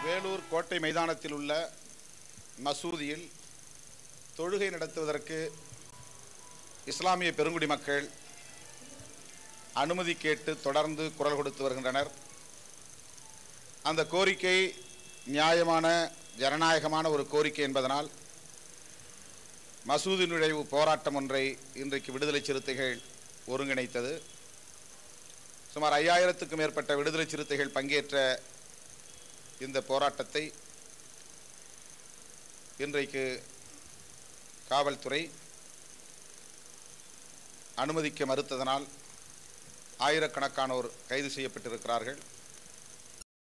வேலூர் கோட்டை மைதானத்தில் உள்ள மசூதியில் தொழுகை நடத்துவதற்கு இஸ்லாமிய பெருங்குடி மக்கள் அனுமதி கேட்டு தொடர்ந்து குரல் கொடுத்து வருகின்றனர். அந்த கோரிக்கை நியாயமான ஜனநாயகமான ஒரு கோரிக்கை என்பதனால் மசூதி நுழைவு போராட்டம் ஒன்றை இன்றைக்கு விடுதலை சிறுத்தைகள் ஒருங்கிணைத்தது. சுமார் 5000க்கும் மேற்பட்ட விடுதலை சிறுத்தைகள் பங்கேற்ற இந்த போராட்டத்தை இன்றைக்கு காவல்துறை அனுமதிக்க மறுத்ததனால் ஆயிரக்கணக்கானோர் கைது செய்யப்பட்டிருக்கிறார்கள்.